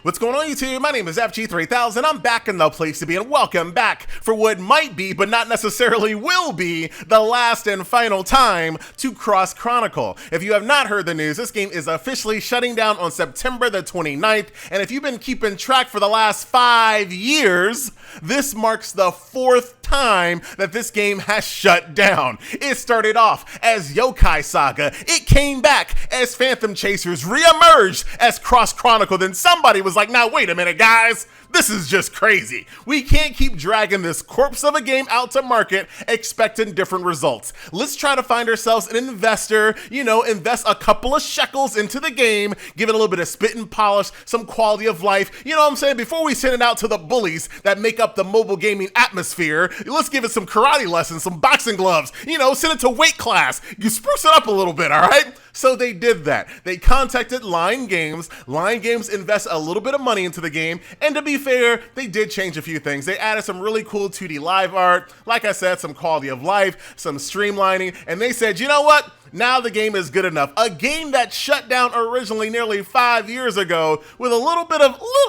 What's going on, YouTube? My name is FG3000. I'm back in the place to be, and welcome back for what might be, but not necessarily will be, the last and final time to XROSS Chronicle. If you have not heard the news, this game is officially shutting down on September the 29th, and if you've been keeping track for the last 5 years, this marks the 4th time that this game has shut down. It started off as Yokai Saga, it came back as Phantom Chasers, re-emerged as XROSS Chronicle, then somebody was like, now wait a minute guys, this is just crazy. We can't keep dragging this corpse of a game out to market expecting different results. Let's try to find ourselves an investor, invest a couple of shekels into the game, give it a little bit of spit and polish, some quality of life, you know what I'm saying, before we send it out to the bullies that make up the mobile gaming atmosphere. Let's give it some karate lessons, some boxing gloves, send it to weight class. You spruce it up a little bit, all right? So they did that. They contacted Line Games. Line Games invests a little bit of money into the game, and to be fair, they did change a few things. They added some really cool 2D live art, like I said, some quality of life, some streamlining, and they said, you know what? Now the game is good enough. A game that shut down originally nearly 5 years ago with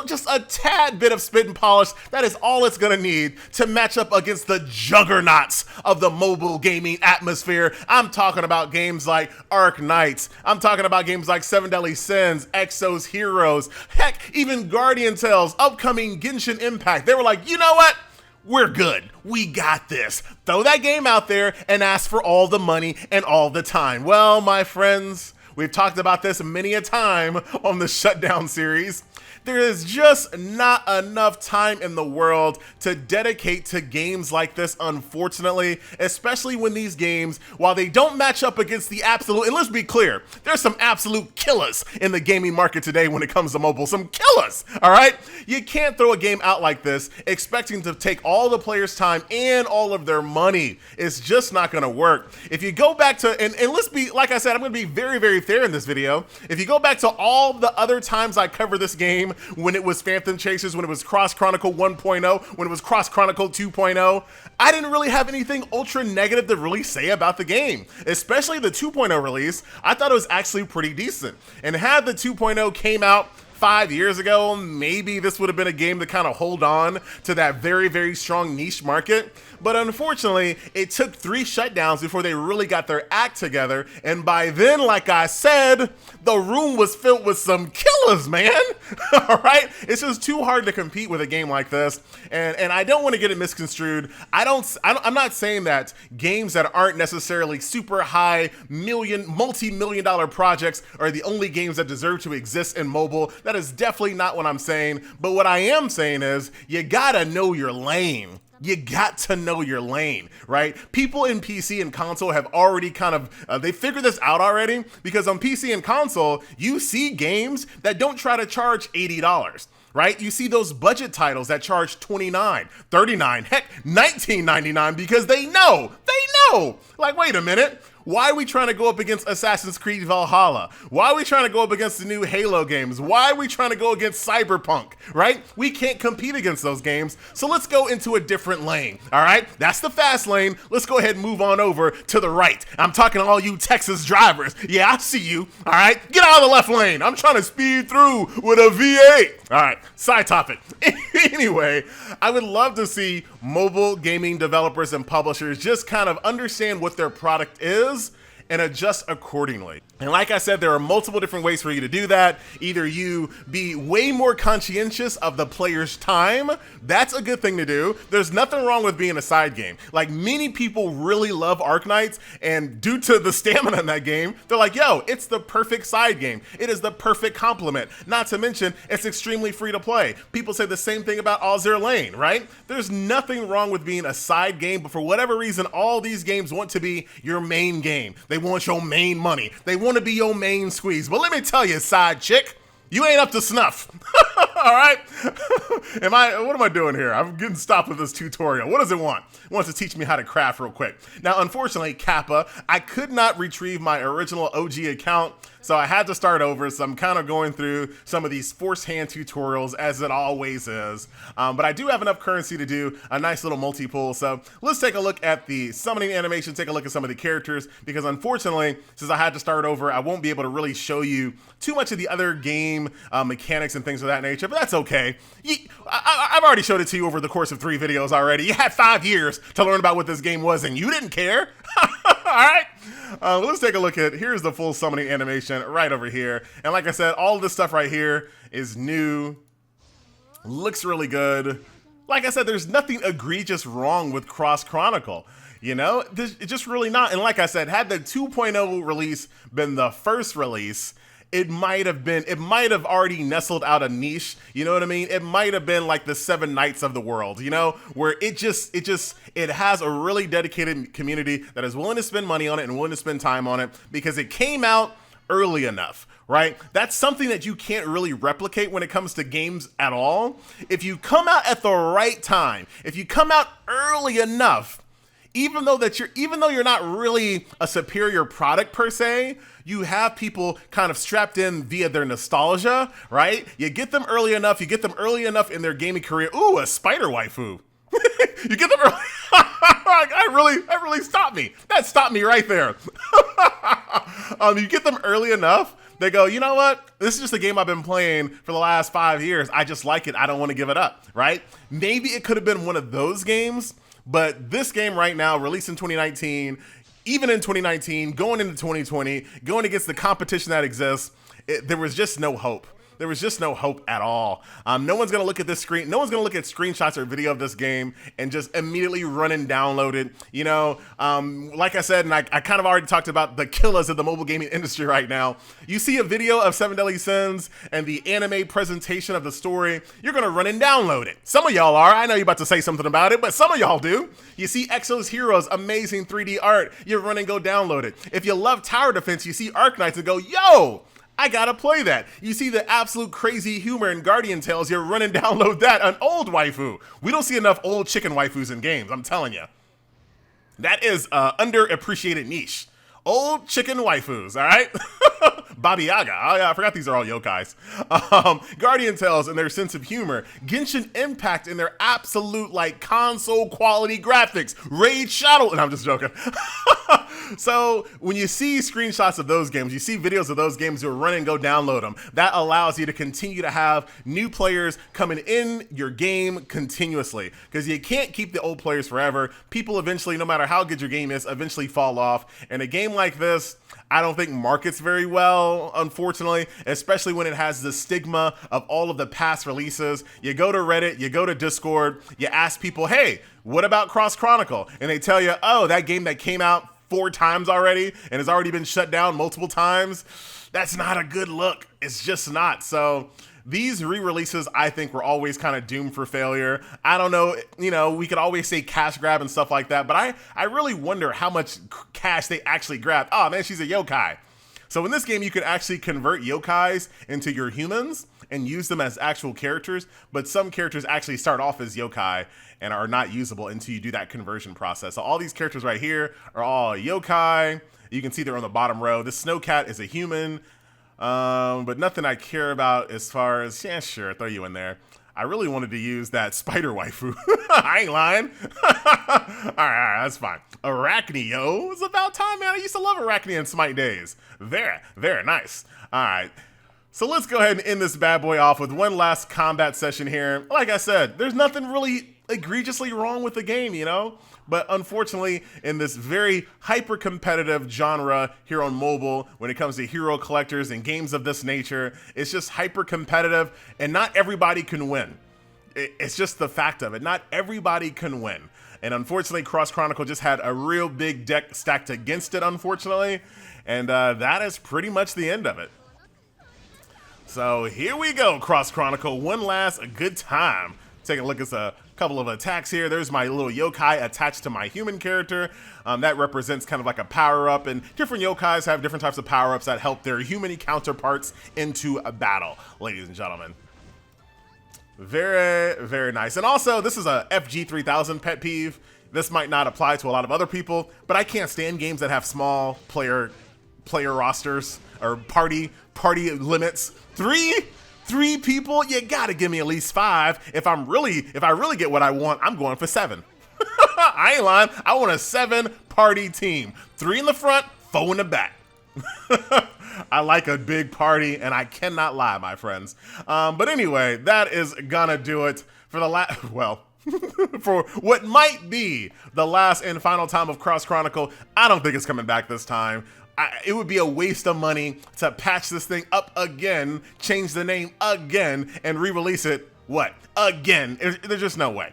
just a tad bit of spit and polish, that is all it's gonna need to match up against the juggernauts of the mobile gaming atmosphere. I'm talking about games like Arc Knights. I'm talking about games like Seven Deadly Sins, Exos Heroes, heck, even Guardian Tales, upcoming Genshin Impact. They were like, you know what? We're good. We got this. Throw that game out there and ask for all the money and all the time. Well, my friends, we've talked about this many a time on the Shutdown series. There is just not enough time in the world to dedicate to games like this, unfortunately, especially when these games, while they don't match up against the absolute, and let's be clear, there's some absolute killers in the gaming market today when it comes to mobile, some killers, all right? You can't throw a game out like this expecting to take all the players' time and all of their money. It's just not gonna work. If you go back to, and let's be, like I said, I'm gonna be very, very fair in this video. If you go back to all the other times I covered this game, when it was Phantom Chasers, when it was XROSS Chronicle 1.0, when it was XROSS Chronicle 2.0, I didn't really have anything ultra negative to really say about the game. Especially the 2.0 release, I thought it was actually pretty decent. And had the 2.0 came out 5 years ago, maybe this would have been a game to kind of hold on to that very, very strong niche market. But unfortunately, it took 3 shutdowns before they really got their act together. And by then, like I said, the room was filled with some killers, man. All right? It's just too hard to compete with a game like this. And I don't want to get it misconstrued. I'm not saying that games that aren't necessarily super high multi-million dollar projects are the only games that deserve to exist in mobile. That is definitely not what I'm saying. But what I am saying is you gotta know your lane. You got to know your lane, right? People in PC and console have already kind of, they figured this out already, because on PC and console, you see games that don't try to charge $80. Right? You see those budget titles that charge $29, $39, heck, $19.99 because they know, like, wait a minute. Why are we trying to go up against Assassin's Creed Valhalla? Why are we trying to go up against the new Halo games? Why are we trying to go against Cyberpunk, right? We can't compete against those games, so let's go into a different lane, all right? That's the fast lane. Let's go ahead and move on over to the right. I'm talking to all you Texas drivers. Yeah, I see you, all right? Get out of the left lane. I'm trying to speed through with a V8. All right, side topic. Anyway, I would love to see mobile gaming developers and publishers just kind of understand what their product is and adjust accordingly. And like I said, there are multiple different ways for you to do that. Either you be way more conscientious of the player's time. That's a good thing to do. There's nothing wrong with being a side game. Like, many people really love Arc Knights, and due to the stamina in that game, they're like, yo, it's the perfect side game. It is the perfect complement. Not to mention, it's extremely free to play. People say the same thing about Azure Lane, right? There's nothing wrong with being a side game, but for whatever reason, all these games want to be your main game. They want your main money. They want to be your main squeeze. But let me tell you, side chick, you ain't up to snuff. All right? What am I doing here? I'm getting stopped with this tutorial. What does it want? It wants to teach me how to craft real quick. Now, unfortunately, Kappa, I could not retrieve my original OG account, So I had to start over, so I'm kind of going through some of these forced hand tutorials, as it always is. But I do have enough currency to do a nice little multi-pull. So let's take a look at the summoning animation, take a look at some of the characters, because unfortunately, since I had to start over, I won't be able to really show you too much of the other game mechanics and things of that nature, but that's okay. I've already showed it to you over the course of 3 videos already. You had 5 years to learn about what this game was, and you didn't care. All right. Let's take a look at, here's the full summoning animation right over here. And like I said, all of this stuff right here is new. Looks really good. Like I said, there's nothing egregious wrong with XROSS Chronicle. You know, it's just really not. And like I said, had the 2.0 release been the first release, it might have already nestled out a niche, you know what I mean? It might have been like the 7 Knights of the world, you know, where it has a really dedicated community that is willing to spend money on it and willing to spend time on it because it came out early enough, right? That's something that you can't really replicate when it comes to games at all. If you come out at the right time, if you come out early enough, even though you're not really a superior product per se, you have people kind of strapped in via their nostalgia, right? You get them early enough, in their gaming career. Ooh, a spider waifu. You get them early. That really stopped me. That stopped me right there. You get them early enough, they go, you know what? This is just a game I've been playing for the last 5 years. I just like it. I don't want to give it up, right? Maybe it could have been one of those games, but this game right now, released in 2019, even in 2019, going into 2020, going against the competition that exists, there was just no hope. There was just no hope at all. No one's gonna look at this screen. No one's gonna look at screenshots or video of this game and just immediately run and download it. You know, like I said, and I kind of already talked about the killers of the mobile gaming industry right now. You see a video of 7 Deadly Sins and the anime presentation of the story, you're gonna run and download it. Some of y'all are. I know you're about to say something about it, but some of y'all do. You see Exo's Heroes, amazing 3D art, you run and go download it. If you love tower defense, you see Arknights and go, yo, I gotta play that. You see the absolute crazy humor in Guardian Tales, you run and download that, an old waifu. We don't see enough old chicken waifus in games, I'm telling you. That is underappreciated niche. Old chicken waifus, all right? Baba Yaga. Oh yeah, I forgot these are all yokais. Guardian Tales and their sense of humor. Genshin Impact and their absolute like console quality graphics. Raid Shadow, and I'm just joking. So when you see screenshots of those games, you see videos of those games, you'll run and go download them. That allows you to continue to have new players coming in your game continuously because you can't keep the old players forever. People eventually, no matter how good your game is, eventually fall off. And a game like this, I don't think markets very well, unfortunately, especially when it has the stigma of all of the past releases. You go to Reddit, you go to Discord, you ask people, hey, what about XROSS Chronicle? And they tell you, oh, that game that came out 4 times already and has already been shut down multiple times. That's not a good look. It's just not. So these re-releases, I think, were always kind of doomed for failure. I don't know, you know, we could always say cash grab and stuff like that, but I really wonder how much cash they actually grabbed. Oh man, she's a yokai. So in this game, you could actually convert yokais into your humans and use them as actual characters, but some characters actually start off as yokai and are not usable until you do that conversion process. So all these characters right here are all yokai. You can see they're on the bottom row. This Snowcat is a human, but nothing I care about as far as, yeah, sure, throw you in there. I really wanted to use that spider waifu. I ain't lying. all right, that's fine. Arachnio, it's about time, man. I used to love Arachnia in Smite days. Very, very nice. All right. So let's go ahead and end this bad boy off with one last combat session here. Like I said, there's nothing really egregiously wrong with the game, you know? But unfortunately, in this very hyper-competitive genre here on mobile, when it comes to hero collectors and games of this nature, it's just hyper-competitive, and not everybody can win. It's just the fact of it. Not everybody can win. And unfortunately, XROSS Chronicle just had a real big deck stacked against it, unfortunately. And that is pretty much the end of it. So here we go, XROSS Chronicle. One last good time. Take a look at a couple of attacks here. There's my little yokai attached to my human character. That represents kind of like a power-up, and different yokais have different types of power-ups that help their human counterparts into a battle, ladies and gentlemen. Very, very nice. And also, this is a FG3000 pet peeve. This might not apply to a lot of other people, but I can't stand games that have small player player rosters or party limits. Three people? You gotta give me at least 5. If I really get what I want, I'm going for 7. I ain't lying. I want a 7-party team. 3 in the front, 4 in the back. I like a big party, and I cannot lie, my friends. But anyway, that is gonna do it for the for what might be the last and final time of XROSS Chronicle. I don't think it's coming back this time. It would be a waste of money to patch this thing up again, change the name again, and re-release it, again? There's just no way.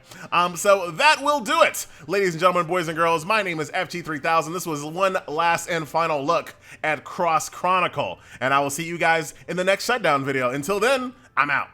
So that will do it. Ladies and gentlemen, boys and girls, my name is FG3000. This was one last and final look at XROSS Chronicle, and I will see you guys in the next shutdown video. Until then, I'm out.